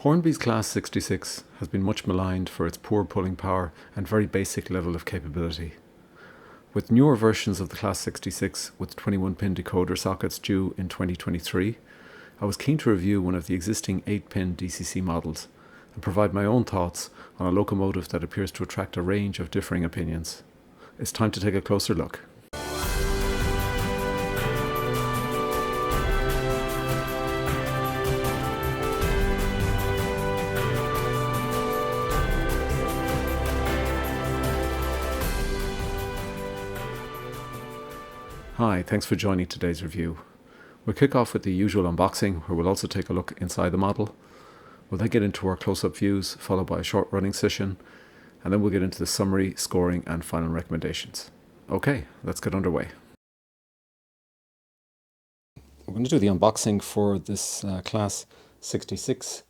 Hornby's Class 66 has been much maligned for its poor pulling power and very basic level of capability. With newer versions of the Class 66 with 21-pin decoder sockets due in 2023, I was keen to review one of the existing 8-pin DCC models and provide my own thoughts on a locomotive that appears to attract a range of differing opinions. It's time to take a closer look. Hi, thanks for joining today's review. We'll kick off with the usual unboxing, where we'll also take a look inside the model. We'll then get into our close-up views, followed by a short running session, and then we'll get into the summary, scoring and final recommendations. Okay, let's get underway. We're going to do the unboxing for this Class 66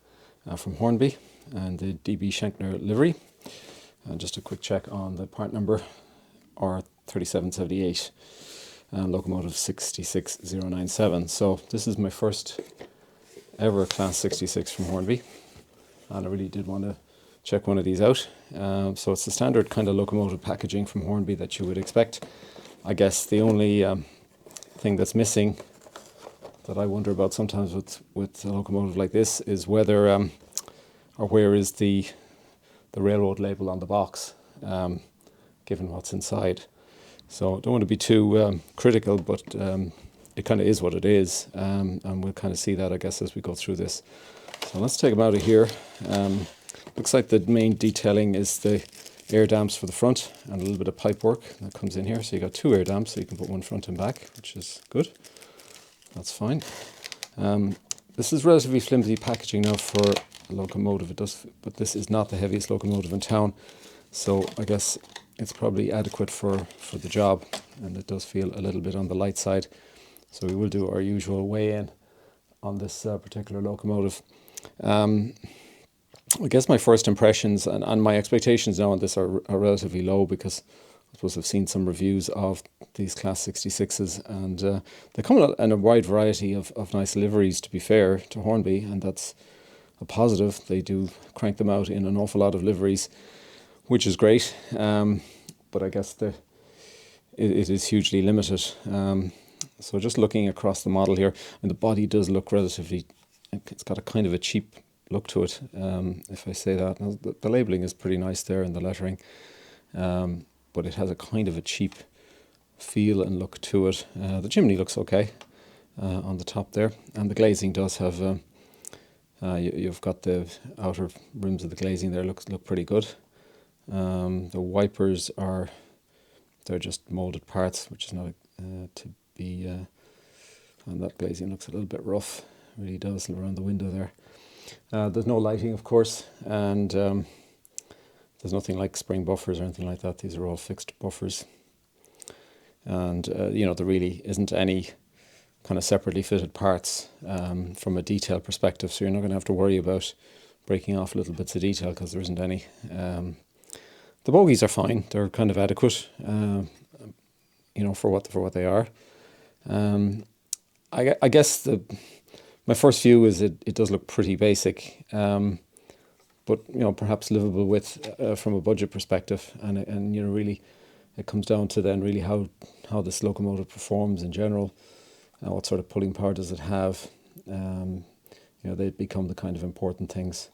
from Hornby and the DB Schenker livery. Just a quick check on the part number, R3778. Locomotive 66097. So this is my first ever Class 66 from Hornby, and I really did want to check one of these out. So it's the standard kind of locomotive packaging from Hornby that you would expect. I guess the only thing that's missing that I wonder about sometimes with a locomotive like this is whether or where is the railroad label on the box, given what's inside. So I don't want to be too critical, but it kind of is what it is, and we'll kind of see that, I guess, as we go through this. So let's take them out of here. Looks like the main detailing is the air damps for the front and a little bit of pipe work that comes in here. So you got two air damps, so you can put one front and back, which is good. That's fine. This is relatively flimsy packaging now for a locomotive. But this is not the heaviest locomotive in town, so I guess it's probably adequate for the job, and it does feel a little bit on the light side. So we will do our usual weigh-in on this particular locomotive. I guess my first impressions and my expectations now on this are relatively low, because I suppose I've seen some reviews of these Class 66s, and they come in a wide variety of nice liveries, to be fair to Hornby, and that's a positive. They do crank them out in an awful lot of liveries, which is great, but I guess it is hugely limited. So just looking across the model here, and the body does look relatively, it's got a kind of a cheap look to it, if I say that. Now, the labelling is pretty nice there and the lettering, but it has a kind of a cheap feel and look to it. The chimney looks okay on the top there, and the glazing does have, you've got the outer rims of the glazing there look pretty good. The wipers they're just molded parts, which is not to be, and that glazing looks a little bit rough, it really does, around the window there. There's no lighting, of course, and there's nothing like spring buffers or anything like that. These are all fixed buffers, and there really isn't any kind of separately fitted parts from a detail perspective, so you're not going to have to worry about breaking off little bits of detail, because there isn't any. The bogies are fine; they're kind of adequate, for what they are. I guess my first view is it does look pretty basic, but perhaps livable with from a budget perspective, and really it comes down to then really how this locomotive performs in general, what sort of pulling power does it have. They become the kind of important things.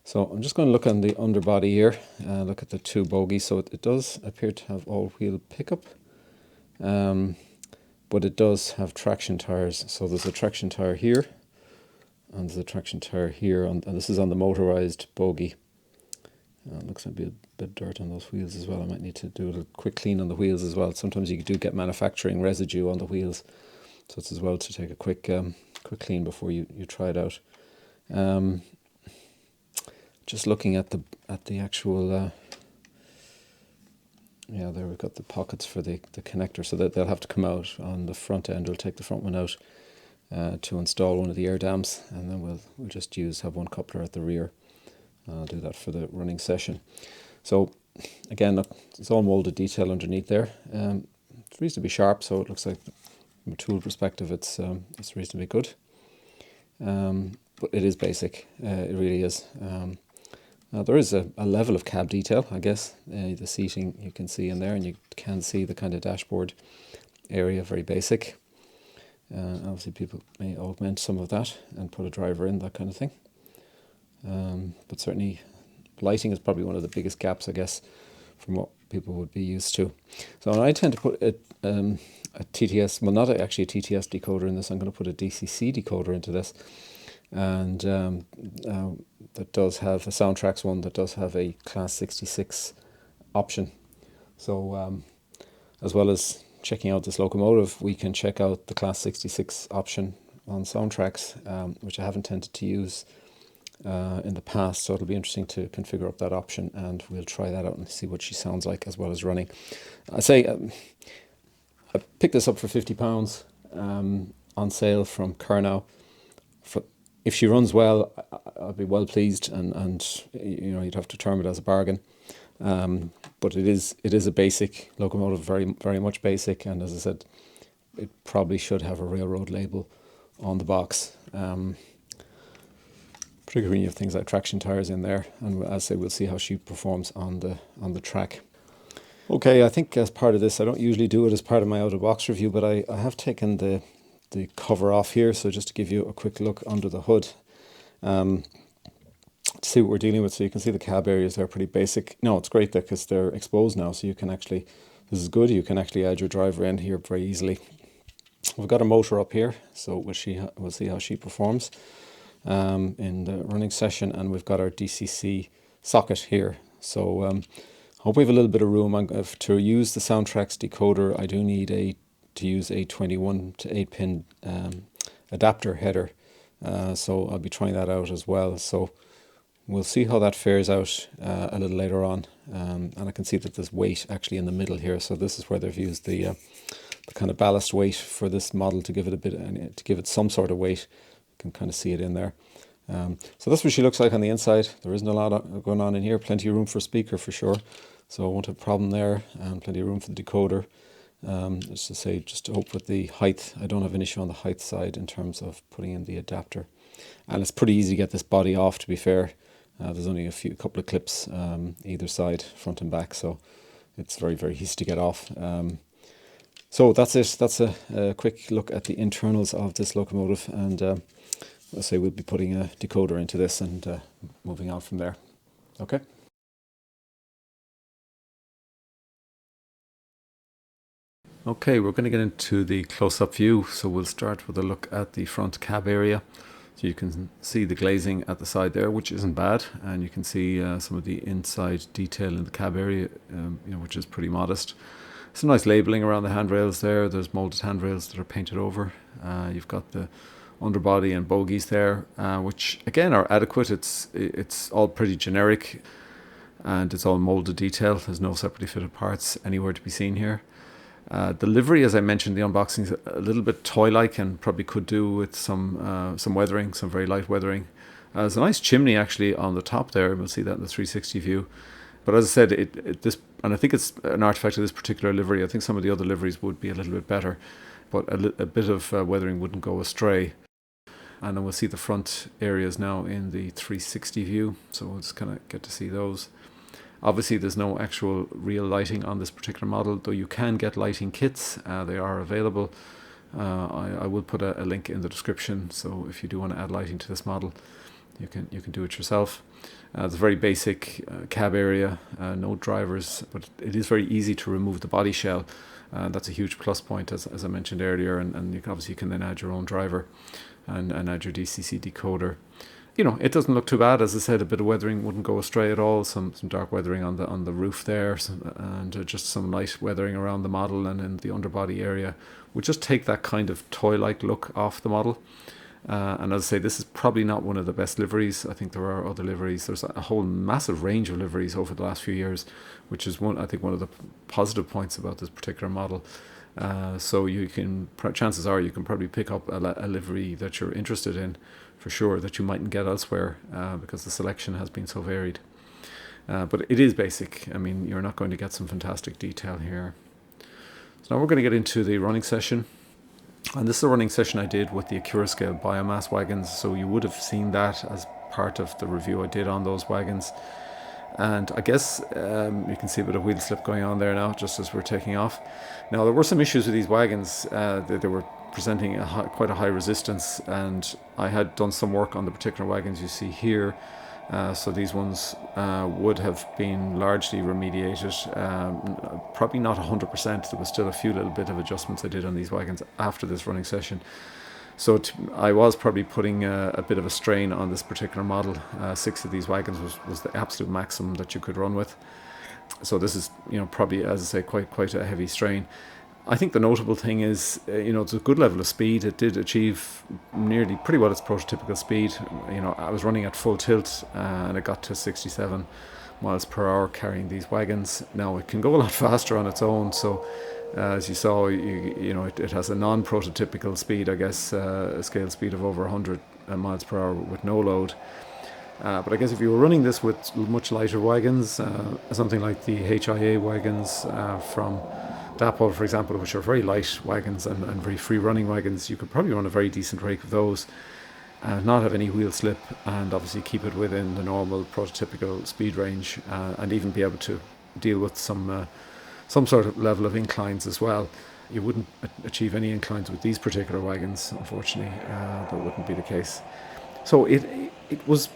So I'm just going to look on the underbody here, look at the two bogies. So it does appear to have all-wheel pickup, but it does have traction tires. So there's a traction tire here, and there's a traction tire here, and this is on the motorized bogie. Looks like a bit of dirt on those wheels as well. I might need to do a quick clean on the wheels as well. Sometimes you do get manufacturing residue on the wheels, so it's as well to take a quick clean before you try it out. Just looking at the actual, there we've got the pockets for the connector, so that they'll have to come out on the front end. We'll take the front one out to install one of the air dams, and then we'll just have one coupler at the rear. I'll do that for the running session. So again, look, it's all molded detail underneath there. It's reasonably sharp, so it looks like from a tool perspective it's reasonably good. but it is basic. It really is. Now there is a level of cab detail, I guess. The seating you can see in there, and you can see the kind of dashboard area, very basic. Obviously people may augment some of that and put a driver in, that kind of thing. But certainly lighting is probably one of the biggest gaps, I guess, from what people would be used to. So I tend to put a TTS, well, not actually a TTS decoder in this. I'm going to put a DCC decoder into this. And that does have a SOUNDTRAXX one that does have a Class 66 option. So as well as checking out this locomotive, we can check out the Class 66 option on SOUNDTRAXX, which I haven't tended to use in the past. So it'll be interesting to configure up that option, and we'll try that out and see what she sounds like as well as running. I say I picked this up for £50 on sale from Kernow. If she runs well, I'll be well pleased, and you know, you'd have to term it as a bargain. But it is a basic locomotive, very much basic, and as I said, it probably should have a railroad label on the box. Particularly when you have things like traction tires in there, and as I say, we'll see how she performs on the track. Okay, I think as part of this, I don't usually do it as part of my out-of-box review, but I have taken the cover off here, so just to give you a quick look under the hood, to see what we're dealing with. So you can see the cab areas, they're pretty basic. No, it's great because they're exposed now, so you can actually, this is good, you can actually add your driver in here very easily. We've got a motor up here, so we'll see how she performs in the running session, and we've got our DCC socket here. So I hope we have a little bit of room. To use the SOUNDTRAXX decoder, I do need to use a 21 to 8 pin adapter header, so I'll be trying that out as well. So we'll see how that fares out a little later on, and I can see that there's weight actually in the middle here, so this is where they've used the kind of ballast weight for this model to give it some sort of weight. You can kind of see it in there. So that's what she looks like on the inside. There isn't a lot going on in here, plenty of room for a speaker for sure, so I won't have a problem there, and plenty of room for the decoder. Just to hope with the height, I don't have an issue on the height side in terms of putting in the adapter, and it's pretty easy to get this body off, to be fair. There's only a couple of clips either side, front and back, so it's very easy to get off. So that's it. That's a quick look at the internals of this locomotive, and I'll say we'll be putting a decoder into this and moving on from there. Okay. Okay, we're going to get into the close-up view, so we'll start with a look at the front cab area. So you can see the glazing at the side there, which isn't bad, and you can see some of the inside detail in the cab area, which is pretty modest. Some nice labelling around the handrails there. There's moulded handrails that are painted over. You've got the underbody and bogies there, which again are adequate. It's all pretty generic, and it's all moulded detail. There's no separately fitted parts anywhere to be seen here. The livery, as I mentioned, the unboxing is a little bit toy-like and probably could do with some weathering, some very light weathering. There's a nice chimney actually on the top there. We'll see that in the 360 view. But as I said, and I think it's an artifact of this particular livery. I think some of the other liveries would be a little bit better, but a bit of weathering wouldn't go astray. And then we'll see the front areas now in the 360 view, so we'll just kind of get to see those. Obviously there's no actual real lighting on this particular model, though you can get lighting kits. They are available. I will put a link in the description, so if you do want to add lighting to this model, you can do it yourself. It's a very basic cab area, no drivers, but it is very easy to remove the body shell. That's a huge plus point, as I mentioned earlier, and you can then add your own driver and add your DCC decoder. It doesn't look too bad. As I said, a bit of weathering wouldn't go astray at all. Some dark weathering on the roof there, and just some light weathering around the model and in the underbody area would just take that kind of toy-like look off the model. And as I say, this is probably not one of the best liveries. I think there are other liveries. There's a whole massive range of liveries over the last few years, which is one of the positive points about this particular model. So chances are you can probably pick up a livery that you're interested in, for sure, that you mightn't get elsewhere, because the selection has been so varied. But it is basic. I mean, you're not going to get some fantastic detail here. So now we're going to get into the running session. And this is a running session I did with the Acura scale biomass wagons, so you would have seen that as part of the review I did on those wagons. And I guess you can see a bit of wheel slip going on there now, just as we're taking off. Now, there were some issues with these wagons. They were presenting quite a high resistance, and I had done some work on the particular wagons you see here. So these ones would have been largely remediated, probably not 100%. There was still a few little bit of adjustments I did on these wagons after this running session. So I was probably putting a bit of a strain on this particular model. 6 of these wagons was the absolute maximum that you could run with. So this is, probably, as I say, quite a heavy strain. I think the notable thing is, it's a good level of speed. It did achieve nearly pretty well its prototypical speed. I was running at full tilt and it got to 67 miles per hour carrying these wagons. Now it can go a lot faster on its own, so as you saw, it has a non-prototypical speed, I guess, a scale speed of over 100 miles per hour with no load. But I guess if you were running this with much lighter wagons, something like the HIA wagons from Dapol, for example, which are very light wagons and very free-running wagons, you could probably run a very decent rake of those and not have any wheel slip, and obviously keep it within the normal prototypical speed range, and even be able to deal with some sort of level of inclines as well. You wouldn't achieve any inclines with these particular wagons, unfortunately. That wouldn't be the case. So it was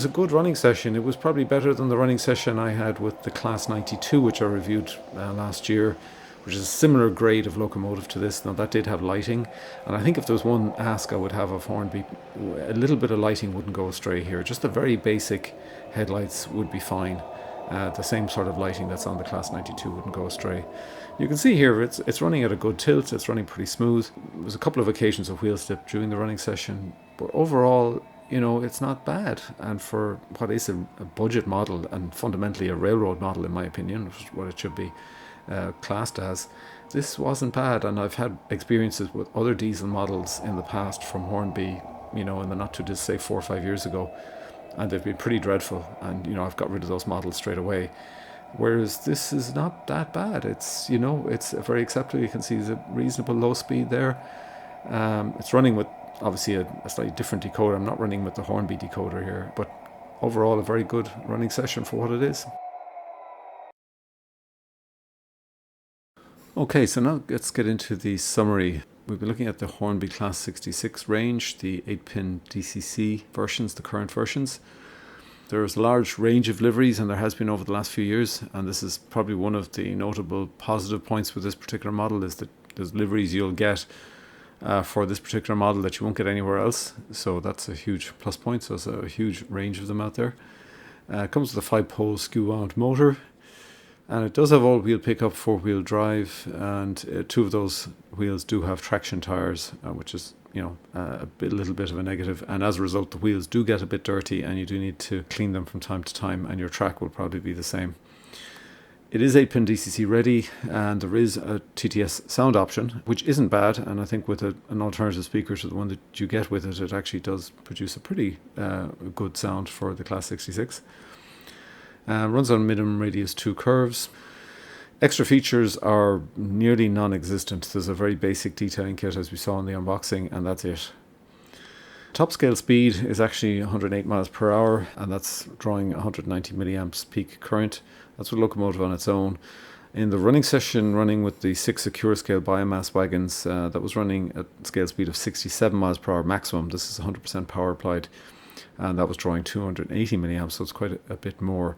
a good running session. It was probably better than the running session I had with the Class 92, which I reviewed last year, which is a similar grade of locomotive to this. Now, that did have lighting, and I think if there was one ask I would have of Hornby, a little bit of lighting wouldn't go astray here. Just the very basic headlights would be fine. The same sort of lighting that's on the Class 92 wouldn't go astray. You can see here it's running at a good tilt. It's running pretty smooth. There was a couple of occasions of wheel slip during the running session, but overall, it's not bad. And for what is a budget model and fundamentally a railroad model, in my opinion, which is what it should be classed as, this wasn't bad. And I've had experiences with other diesel models in the past from Hornby, in the not too distant, say 4 or 5 years ago, and they've been pretty dreadful, and I've got rid of those models straight away. Whereas this is not that bad. It's it's very acceptable. You can see there's a reasonable low speed there. It's running with obviously a slightly different decoder. I'm not running with the Hornby decoder here, but overall a very good running session for what it is. Okay, so now let's get into the summary. We'll be looking at the Hornby Class 66 range, the 8-pin DCC versions, the current versions. There's a large range of liveries, and there has been over the last few years, and this is probably one of the notable positive points with this particular model, is that there's liveries you'll get for this particular model that you won't get anywhere else. So that's a huge plus point. So it's a huge range of them out there. It comes with a 5-pole skew-wound motor, and it does have all-wheel pickup, 4-wheel drive, and 2 of those wheels do have traction tires, which is a little bit of a negative. And as a result, the wheels do get a bit dirty, and you do need to clean them from time to time, and your track will probably be the same. It is 8-pin DCC ready, and there is a TTS sound option, which isn't bad. And I think with an alternative speaker to the one that you get with it, it actually does produce a pretty good sound for the Class 66. Runs on minimum radius 2 curves. Extra features are nearly non-existent. There's a very basic detailing kit, as we saw in the unboxing, and that's it. Top scale speed is actually 108 miles per hour, and that's drawing 190 milliamps peak current. That's a locomotive on its own. In the running session, running with the 6 Acura scale biomass wagons, that was running at scale speed of 67 miles per hour maximum. This is 100% power applied, and that was drawing 280 milliamps, so it's quite a bit more.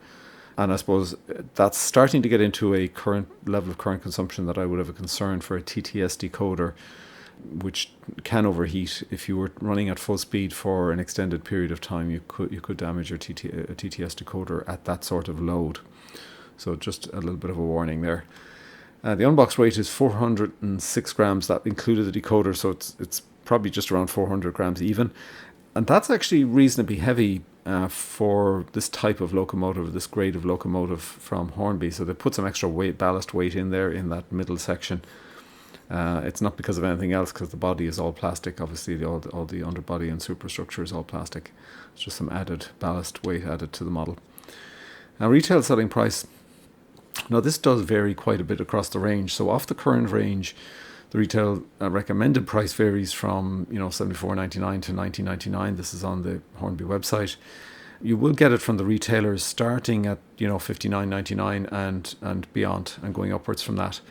And I suppose that's starting to get into a current level of current consumption that I would have a concern for a TTS decoder, which can overheat. If you were running at full speed for an extended period of time, you could damage your TTS decoder at that sort of load. So just a little bit of a warning there. The unbox weight is 406 grams. That included the decoder, so it's probably just around 400 grams even. And that's actually reasonably heavy for this type of locomotive, this grade of locomotive from Hornby. So they put some extra ballast weight in there in that middle section. It's not because of anything else, because the body is all plastic. Obviously, all the underbody and superstructure is all plastic. It's just some added ballast weight added to the model. Now, retail selling price. Now, this does vary quite a bit across the range. So off the current range, The retail recommended price varies from $74.99 to $19.99. This is on the Hornby website. You will get it from the retailers starting at $59.99 and beyond, and going upwards from that.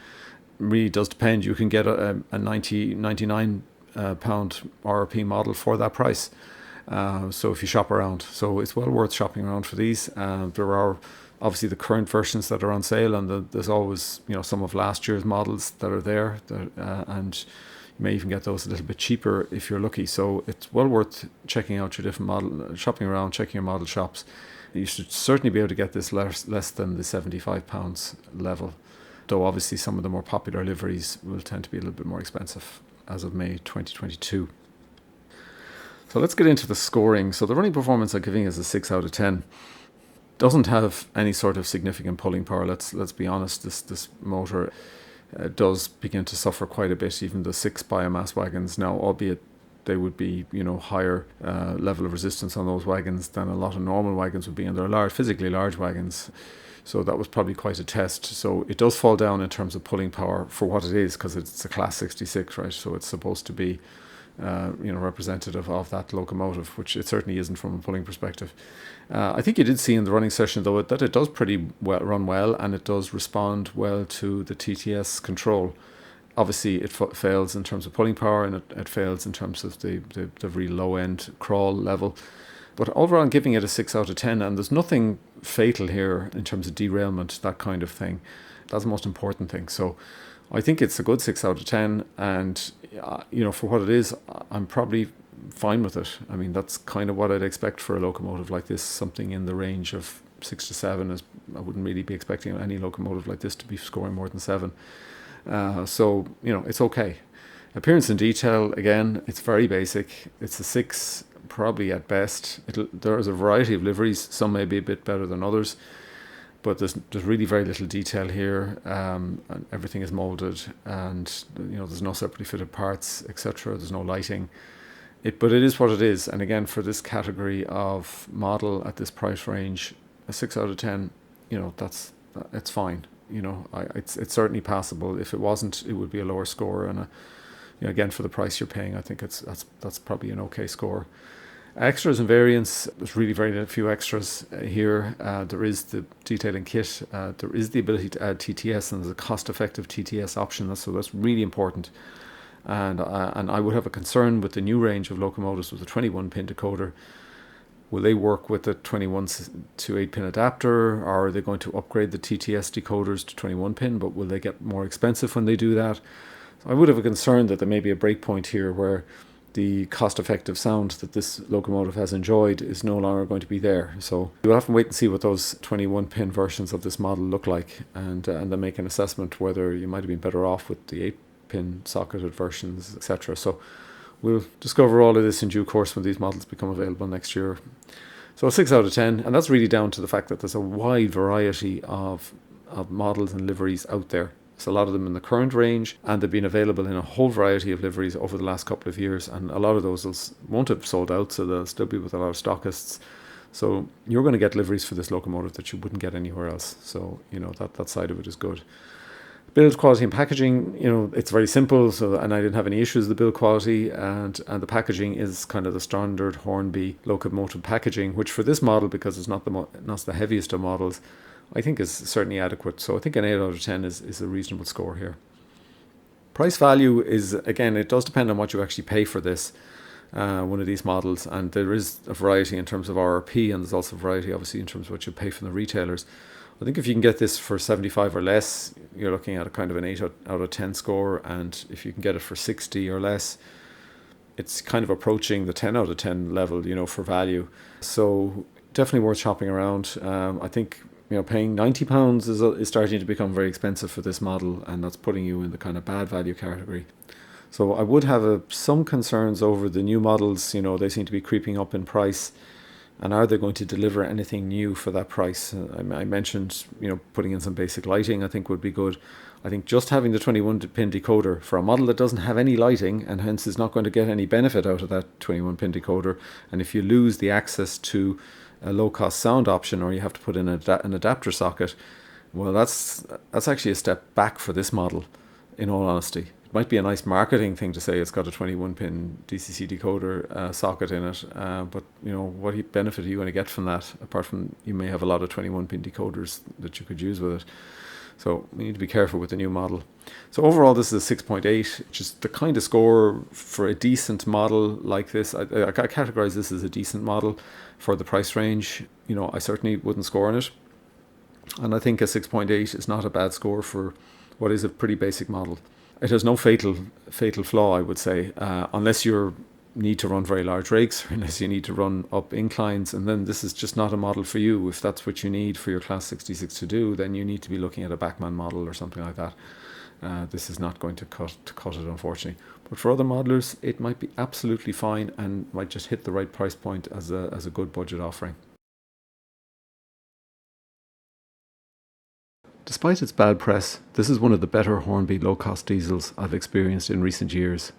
It really does depend. You can get a £99 RRP model for that price. So if you shop around, so it's well worth shopping around for these. There are obviously the current versions that are on sale, and there's always some of last year's models that are there, and you may even get those a little bit cheaper if you're lucky. So it's well worth checking out your different model, shopping around, checking your model shops. You should certainly be able to get this less than the £75 level, though obviously some of the more popular liveries will tend to be a little bit more expensive as of May 2022. So let's get into the scoring. So the running performance I'm giving is a 6 out of 10. Doesn't have any sort of significant pulling power. Let's be honest. This motor does begin to suffer quite a bit. Even the 6 biomass wagons now, albeit they would be higher level of resistance on those wagons than a lot of normal wagons would be, and they're large, physically large wagons. So that was probably quite a test. So it does fall down in terms of pulling power for what it is, because it's a Class 66, right? So it's supposed to be representative of that locomotive, which it certainly isn't from a pulling perspective. I think you did see in the running session, though, that it does pretty well run well, and it does respond well to the TTS control. Obviously, it fails in terms of pulling power, and it fails in terms of the really low-end crawl level. But overall, I'm giving it a 6 out of 10, and there's nothing fatal here in terms of derailment, that kind of thing. That's the most important thing. So I think it's a good 6 out of 10, and for what it is, I'm probably fine with it. I mean, that's kind of what I'd expect for a locomotive like this, something in the range of 6 to 7. I wouldn't really be expecting any locomotive like this to be scoring more than 7. So it's okay. Appearance and detail, again, it's very basic. It's a 6, probably at best. There's a variety of liveries. Some may be a bit better than others, but there's really very little detail here, and everything is molded, and there's no separately fitted parts, etc. There's no lighting. But it is what it is, and again, for this category of model at this price range, a 6 out of 10, it's fine. It's certainly passable. If it wasn't, it would be a lower score, and again, for the price you're paying, I think that's probably an okay score. Extras and variants, there's really very few extras here. There is the detailing kit. There is the ability to add TTS, and there's a cost-effective TTS option. So that's really important. And I would have a concern with the new range of locomotives with a 21-pin decoder. Will they work with the 21 to 8-pin adapter, or are they going to upgrade the TTS decoders to 21-pin, but will they get more expensive when they do that? So I would have a concern that there may be a breakpoint here where the cost-effective sound that this locomotive has enjoyed is no longer going to be there. So you'll have to wait and see what those 21-pin versions of this model look like, and then make an assessment whether you might have been better off with the 8-pin socketed versions, etc. So we'll discover all of this in due course when these models become available next year. So a 6 out of 10, and that's really down to the fact that there's a wide variety of models and liveries out there. There's a lot of them in the current range, and they've been available in a whole variety of liveries over the last couple of years, and a lot of those won't have sold out, so they'll still be with a lot of stockists. So you're going to get liveries for this locomotive that you wouldn't get anywhere else. So that side of it is good. Build quality and packaging, it's very simple, and I didn't have any issues with the build quality, and the packaging is kind of the standard Hornby locomotive packaging, which for this model, because it's not the heaviest of models, I think is certainly adequate. So I think an 8 out of 10 is a reasonable score here. Price value is, again, it does depend on what you actually pay for this, one of these models, and there is a variety in terms of RRP, and there's also a variety obviously in terms of what you pay from the retailers. I think if you can get this for 75 or less, you're looking at a kind of an 8 out of 10 score, and if you can get it for 60 or less, it's kind of approaching the 10 out of 10 level, for value. So definitely worth shopping around. I think paying £90 is starting to become very expensive for this model, and that's putting you in the kind of bad value category. So I would have some concerns over the new models. They seem to be creeping up in price, and are they going to deliver anything new for that price? I mentioned, putting in some basic lighting I think would be good. I think just having the 21-pin decoder for a model that doesn't have any lighting, and hence is not going to get any benefit out of that 21-pin decoder, and if you lose the access to a low-cost sound option, or you have to put in an adapter socket, well, that's actually a step back for this model, in all honesty. It might be a nice marketing thing to say it's got a 21-pin DCC decoder socket in it, but what benefit are you going to get from that, apart from you may have a lot of 21-pin decoders that you could use with it. So we need to be careful with the new model. So overall, this is a 6.8, which is the kind of score for a decent model like this. I categorize this as a decent model for the price range. I certainly wouldn't score on it. And I think a 6.8 is not a bad score for what is a pretty basic model. It has no fatal flaw, I would say, unless you need to run very large rigs, or unless you need to run up inclines, and then this is just not a model for you. If that's what you need for your Class 66 to do, then you need to be looking at a Bachmann model or something like that. This is not going to cut it, unfortunately. But for other modelers, it might be absolutely fine and might just hit the right price point as a good budget offering. Despite its bad press, this is one of the better Hornby low-cost diesels I've experienced in recent years,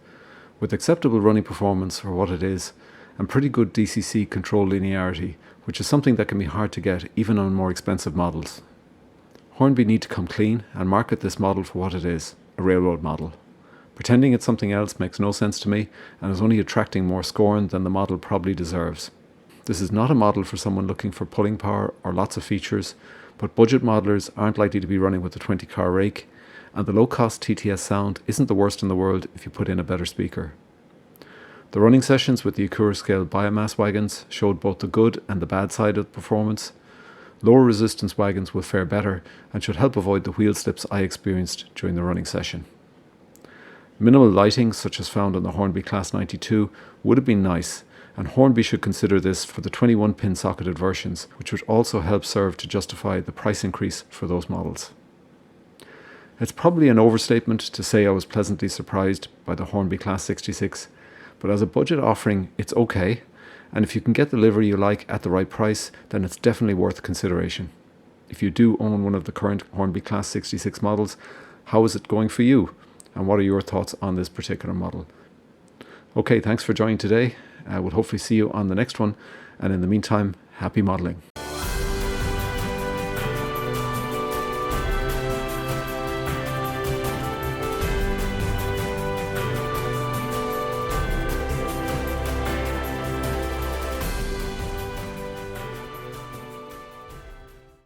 with acceptable running performance for what it is, and pretty good DCC control linearity, which is something that can be hard to get even on more expensive models. Hornby need to come clean and market this model for what it is, a railroad model. Pretending it's something else makes no sense to me and is only attracting more scorn than the model probably deserves. This is not a model for someone looking for pulling power or lots of features, but budget modelers aren't likely to be running with a 20-car rake, and the low-cost TTS sound isn't the worst in the world if you put in a better speaker. The running sessions with the Acura scale biomass wagons showed both the good and the bad side of performance. Lower resistance wagons will fare better and should help avoid the wheel slips I experienced during the running session. Minimal lighting, such as found on the Hornby Class 92, would have been nice, and Hornby should consider this for the 21-pin socketed versions, which would also help serve to justify the price increase for those models. It's probably an overstatement to say I was pleasantly surprised by the Hornby Class 66, but as a budget offering, it's okay, and if you can get the livery you like at the right price, then it's definitely worth consideration. If you do own one of the current Hornby Class 66 models, how is it going for you? And what are your thoughts on this particular model? Okay, thanks for joining today. I will hopefully see you on the next one, and in the meantime, happy modelling.